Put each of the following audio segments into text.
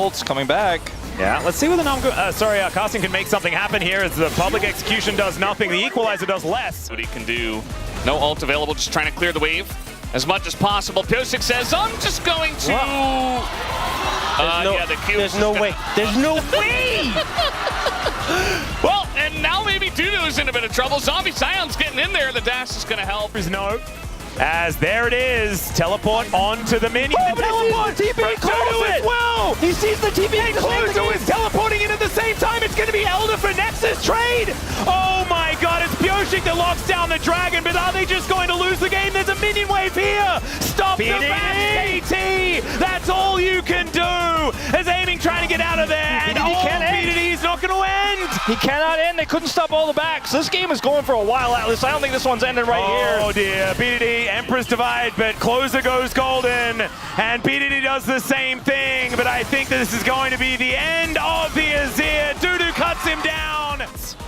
Bolt's coming back. Yeah, let's see whether Carson can make something happen here as the public execution does nothing. The equalizer does less. What he can do. No ult available, just trying to clear the wave as much as possible. Pyosik says, I'm just going to... yeah, the Q. There's no way. There's no way! Well, and now maybe Dudu's in a bit of trouble. Zombie Scion's getting in there. The dash is going to help. There's no. As there it is, teleport onto the minion. Oh, the teleport! TP Dudu as well! He sees the TP and Cluzo is teleporting in at the same time. It's going to be Elder for Nexus trade. Oh my god, it's Pyosik that locks down the dragon, but are they just going to lose the game? There's a minion wave here. Stop the back, KT. That's all you can do. As Aiming trying to get out of there, and BDD is not going to end. He cannot end. They couldn't stop all the backs. This game is going for a while, Atlas. I don't think this one's ending right here. Oh dear, BDD, Emperor's Divide, but Closer goes golden, and BDD does the same thing, but I think this is going to be the end of the Azir. Dudu cuts him down.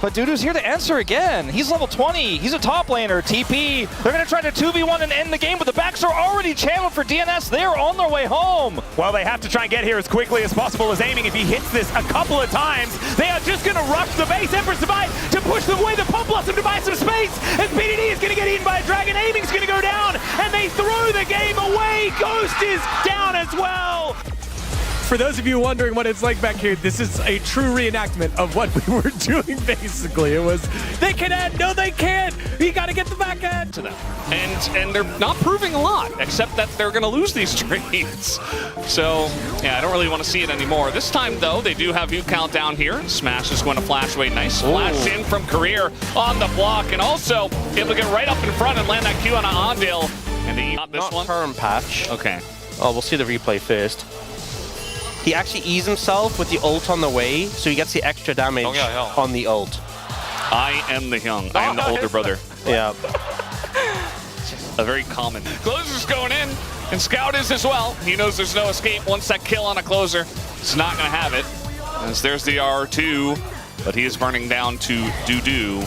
But Dudu's here to answer again. He's level 20. He's a top laner. TP. They're going to try to 2v1 and end the game, but the backs are already channeled for DNS. They're on their way home. Well, they have to try and get here as quickly as possible as Aiming. If he hits this a couple of times, they are just going to rush the base. Emperor's Divide to push them away. The Pump Blossom to buy some space. And BDD is going to get eaten by a dragon. Aiming's going to go down. And they throw the game away. Ghost is down as well. For those of you wondering what it's like back here, this is a true reenactment of what we were doing, basically. It was, they can end, no they can't, you gotta get the back end. To them. And they're not proving a lot, except that they're gonna lose these trades. So, yeah, I don't really want to see it anymore. This time, though, they do have you count down here. Smash is going to flash away. Nice flash in from Career on the block, and also able to get right up in front and land that Q on an Ondale. And he got this one. Turn patch. Okay. Oh, we'll see the replay first. He actually eased himself with the ult on the way, so he gets the extra damage on the ult. I am the young. I am the older brother. Yeah. A very common. Closer's going in, and Scout is as well. He knows there's no escape once that kill on a Closer. He's not going to have it. As there's the R2, but he is burning down to Dudu.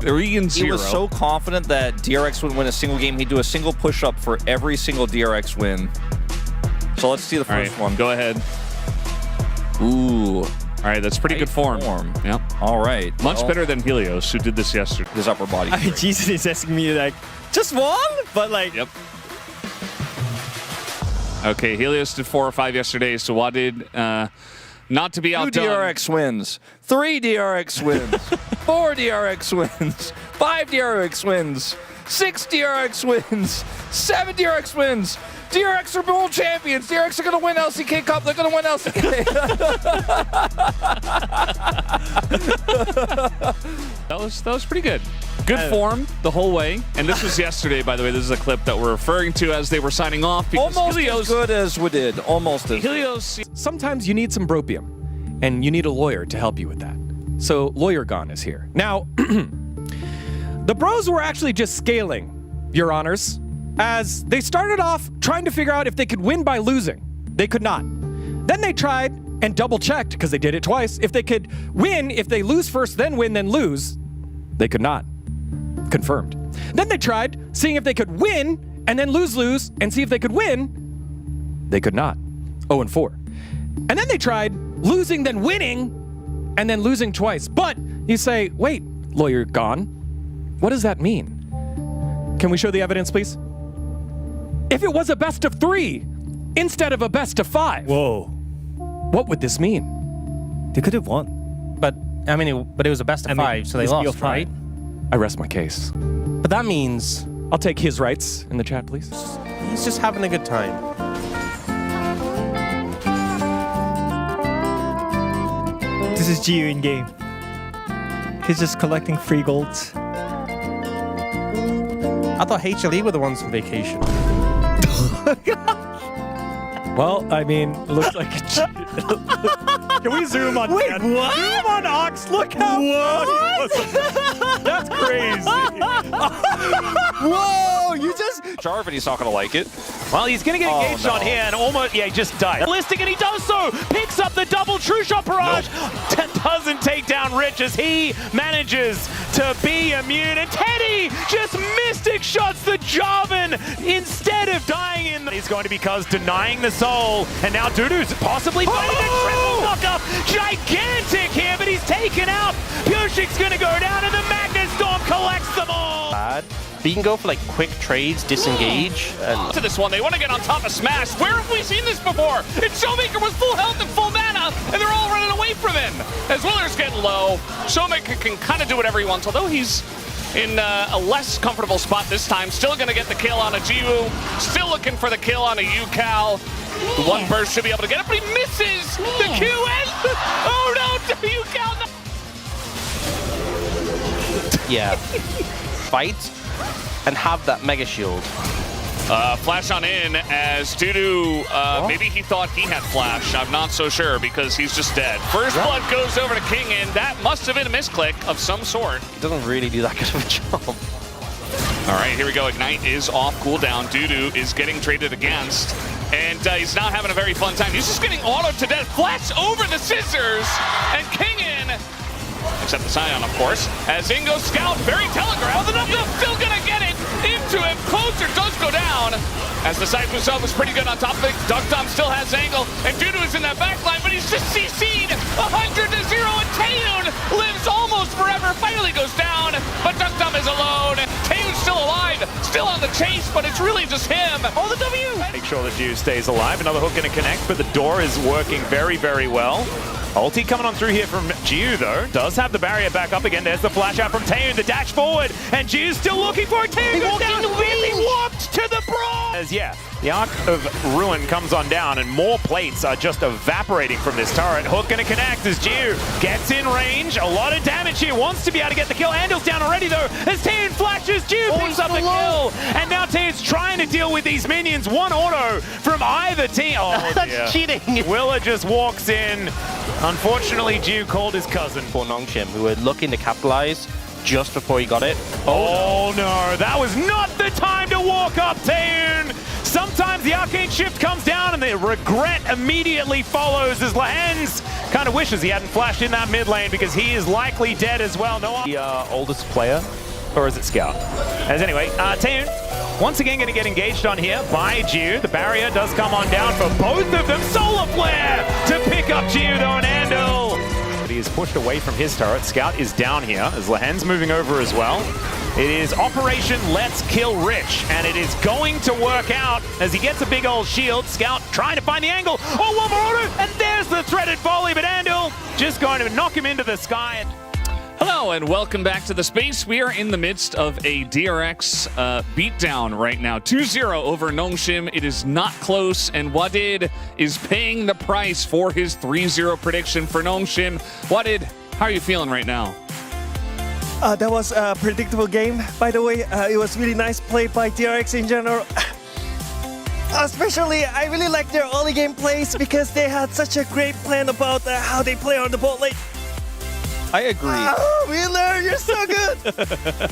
3-0. He was so confident that DRX would win a single game. He'd do a single push-up for every single DRX win. So let's see the first one. Go ahead. Ooh. All right, that's pretty good form. Yep. All right. Much better than Helios, who did this yesterday. His upper body. Jesus is asking me like, just one? But like... Yep. Okay, Helios did 4 or 5 yesterday, so what did... not to be outdone. 2 DRX wins, 3 DRX wins, 4 DRX wins, 5 DRX wins, 6 DRX wins, 7 DRX wins. DRX are world champions. DRX are going to win LCK Cup. They're going to win LCK. That was pretty good. Good form the whole way. And this was yesterday, by the way. This is a clip that we're referring to as they were signing off. Almost as good as we did. Almost as Helios. Sometimes you need some bropium, and you need a lawyer to help you with that. So Lawyer Gone is here. Now, the bros were actually just scaling, Your Honors, as they started off trying to figure out if they could win by losing. They could not. Then they tried and double-checked, because they did it twice, if they could win, if they lose first, then win, then lose. They could not. Confirmed. Then they tried seeing if they could win and then lose, and see if they could win. They could not. 0-4. And then they tried losing, then winning, and then losing twice. But you say, wait, Lawyer Gone, what does that mean? Can we show the evidence, please? If it was a best of 3 instead of a best of 5, Whoa. what would this mean? They could have won. But I mean, it was a best of 5, so they it's lost, right? I rest my case. But that means I'll take his rights in the chat, please. He's just having a good time. This is Gio in game. He's just collecting free golds. I thought HLE were the ones on vacation. Well, I mean, it looks like a Can we zoom on? Wait, Dan? what? Zoom on Ox. Look how What? That's crazy. Whoa! you just... Jarvan, he's not going to like it. Well, he's going to get engaged no. on here and almost, yeah, he just died. Ballistic, and he does so. Picks up the double true shot barrage. Doesn't take down Rich as he manages to be immune. And Teddy just mystic shots the Jarvan instead of dying in. He's going to be Cuz denying the soul. And now Dudu's possibly fighting a triple knock-up. Gigantic here, but he's taken out. Pyoshik's going to go down and the Magnet Storm collects them all. Bad. But you can go for like quick trades, disengage, and To this one, they want to get on top of Smash. Where have we seen this before? It's Showmaker was full health and full mana, and they're all running away from him. As Willer's getting low, Showmaker can kind of do whatever he wants, although he's in a less comfortable spot this time. Still going to get the kill on a Jiwoo. Still looking for the kill on a Yukal. The one burst should be able to get it, but he misses the Q and oh no, Yukal. yeah, fight and have that Mega Shield. Flash on in as Dudu, maybe he thought he had flash. I'm not so sure because he's just dead. First blood goes over to King, and that must have been a misclick of some sort. He doesn't really do that good of a job. All right, here we go. Ignite is off cooldown. Dudu is getting traded against, and he's not having a very fun time. He's just getting autoed to death. Flash over the scissors, and King in. Except the Scion, of course, as Ingo Scout, very telegraphed, and still gonna get it into him. Closer does go down, as the Cypher himself was pretty good on top of it. Duckdom still has angle, and Dudu is in that backline, but he's just CC'd 100-0, and Taeyun lives almost forever, finally goes down, but Duckdom is alone. Taeyun's still alive, still on the chase, but it's really just him. Oh, the W! Make sure that Jiu stays alive. Another hook going to connect, but the door is working very, very well. Ulti coming on through here from Jiu, though. Does have the barrier back up again. There's the flash out from Taeyun, the dash forward, and Jiu's still looking for it. Taeyun goes down, really walked to the bronze! As, yeah, the Arc of Ruin comes on down, and more plates are just evaporating from this turret. Hook going to connect as Jiu gets in range. A lot of damage here. Wants to be able to get the kill. Andel's down already, though, as Taeyun flashes. Jiu picks up the kill, and now Taeyun's trying to deal with these minions. One auto from either team. Oh, That's cheating. Willa just walks in. Unfortunately, Jiu called his cousin. For Nongshim, who were looking to capitalize just before he got it. Oh no, that was not the time to walk up, Taeyun! Sometimes the arcane shift comes down and the regret immediately follows as Lahens kind of wishes he hadn't flashed in that mid lane because he is likely dead as well. No, the oldest player, or is it Scout? As anyway, Taeyun once again going to get engaged on here by Jiu. The barrier does come on down for both of them. Solar Flare to pick up Jiu though, and Andel. But he is pushed away from his turret. Scout is down here as Lahen's moving over as well. It is Operation Let's Kill Rich, and it is going to work out as he gets a big old shield. Scout trying to find the angle. Oh, one more auto, and there's the threaded volley, but Andel just going to knock him into the sky. Hello and welcome back to the space. We are in the midst of a DRX beatdown right now. 2-0 over Nongshim. It is not close, and Wadid is paying the price for his 3-0 prediction for Nongshim. Wadid, how are you feeling right now? That was a predictable game, by the way. It was really nice play by DRX in general. Especially, I really like their early game plays because they had such a great plan about how they play on the bot lane. I agree. Oh, Wheeler, you're so good!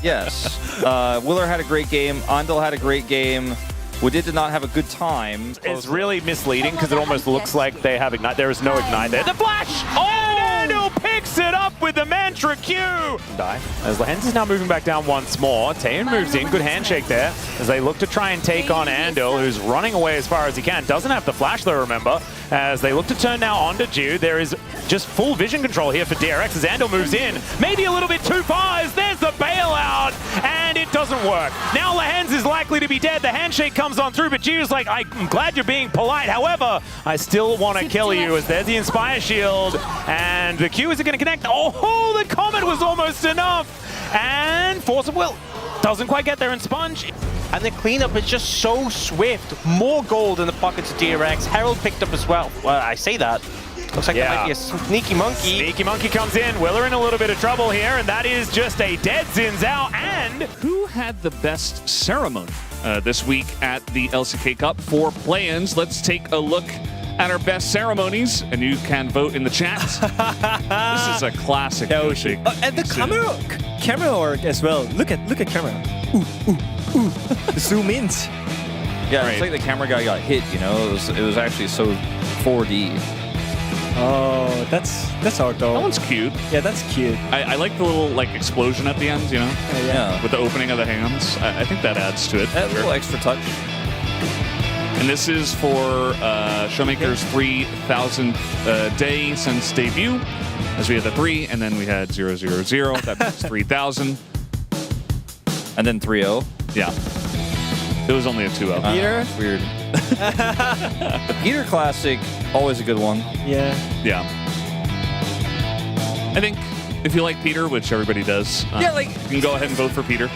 Yes. Willer had a great game. Andel had a great game. Wadid did not have a good time. It's really misleading because it almost looks like they have Ignite. There is no Ignite there. The flash! Oh! And Andel picks it up with the Mantra Q! Die. As Lahens is now moving back down once more. Taeyun moves in. Good handshake there as they look to try and take on Andel, who's running away as far as he can. Doesn't have the flash though, remember. As they look to turn now onto Jiu. There is just full vision control here for DRX as Andel moves in. Maybe a little bit too far as there's the bailout, and it doesn't work. Now Lahens is likely to be dead. The handshake comes on through, but Jiu's like, I'm glad you're being polite. However, I still want to kill you as there's the Inspire Shield, and the Q is going to connect. Oh, the Comet was almost enough, and Force of Will doesn't quite get there, and Sponge. And the cleanup is just so swift. More gold in the pockets of DRX. Herald picked up as well. Well, I say that. Looks like there might be a sneaky monkey. Sneaky monkey comes in. Willer in a little bit of trouble here, and that is just a dead Xin Zhao. And Who had the best ceremony this week at the LCK Cup for play-ins? Let's take a look at our best ceremonies, and you can vote in the chat. This is a classic. And the camera work as well. Look at camera. Ooh, ooh. zoom ins. Yeah, Right. it's like the camera guy got hit. You know, it was actually so 4D. Oh, that's hard though. That one's cute. Yeah, that's cute. I like the little like explosion at the end, you know, Yeah, with the opening of the hands. I think that adds to it. that little extra touch. And this is for Showmaker's 3,000th day since debut. As we had the 3, and then we had 000. That makes 3,000. And then 3-0. Yeah. It was only a 2-0. Peter? It's weird. The Peter Classic, always a good one. Yeah. Yeah. I think if you like Peter, which everybody does, Yeah, like- you can go ahead and vote for Peter.